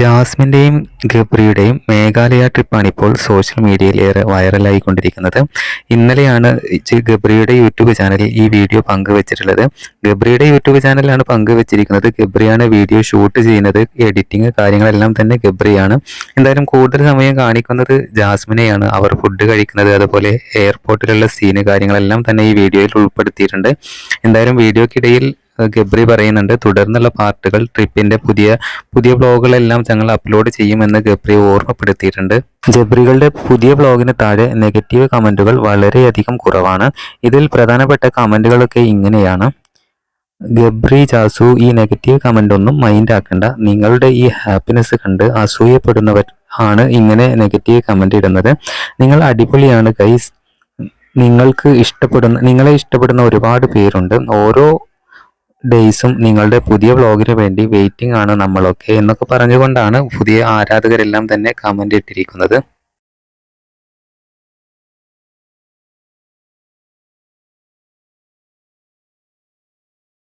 ജാസ്മിൻ്റെയും ഗബ്രിയുടെയും മേഘാലയ ട്രിപ്പാണ് ഇപ്പോൾ സോഷ്യൽ മീഡിയയിൽ ഏറെ വൈറലായിക്കൊണ്ടിരിക്കുന്നത്. ഇന്നലെയാണ് ഗബ്രിയുടെ യൂട്യൂബ് ചാനലിൽ ഈ വീഡിയോ പങ്കുവച്ചിട്ടുള്ളത്. ഗബ്രിയുടെ യൂട്യൂബ് ചാനലിലാണ് പങ്കുവച്ചിരിക്കുന്നത്. ഗബ്രിയാണ് വീഡിയോ ഷൂട്ട് ചെയ്യുന്നത്. എഡിറ്റിംഗ് കാര്യങ്ങളെല്ലാം തന്നെ ഗബ്രിയാണ്. എന്തായാലും കൂടുതൽ സമയം കാണിക്കുന്നത് ജാസ്മിനെയാണ്. അവർ ഫുഡ് കഴിക്കുന്നത്, അതുപോലെ എയർപോർട്ടിലുള്ള സീന് കാര്യങ്ങളെല്ലാം തന്നെ ഈ വീഡിയോയിൽ ഉൾപ്പെടുത്തിയിട്ടുണ്ട്. എന്തായാലും വീഡിയോക്കിടയിൽ ഗബ്രി പറയുന്നുണ്ട്, തുടർന്നുള്ള പാർട്ടുകൾ ട്രിപ്പിന്റെ പുതിയ വ്ലോഗുകളെല്ലാം ഞങ്ങൾ അപ്ലോഡ് ചെയ്യുമെന്ന് ഗബ്രി ഓർമ്മപ്പെടുത്തിയിട്ടുണ്ട്. ഗബ്രികളുടെ പുതിയ വ്ലോഗിന് താഴെ നെഗറ്റീവ് കമന്റുകൾ വളരെയധികം കുറവാണ്. ഇതിൽ പ്രധാനപ്പെട്ട കമന്റുകളൊക്കെ ഇങ്ങനെയാണ്: ഗബ്രി ജാസു, ഈ നെഗറ്റീവ് കമന്റ് ഒന്നും മൈൻഡ് ആക്കണ്ട. നിങ്ങളുടെ ഈ ഹാപ്പിനെസ് കണ്ട് അസൂയപ്പെടുന്നവർ ആണ് ഇങ്ങനെ നെഗറ്റീവ് കമന്റ് ഇടുന്നത്. നിങ്ങൾ അടിപൊളിയാണ് ഗൈസ്. നിങ്ങളെ ഇഷ്ടപ്പെടുന്ന ഒരുപാട് പേരുണ്ട്. ഓരോ ഡേയ്സും നിങ്ങളുടെ പുതിയ വ്ലോഗിന് വേണ്ടി വെയിറ്റിംഗ് ആണ് നമ്മളൊക്കെ എന്നൊക്കെ പറഞ്ഞുകൊണ്ടാണ് പുതിയ ആരാധകരെല്ലാം തന്നെ കമന്റ് ഇട്ടിരിക്കുന്നത്.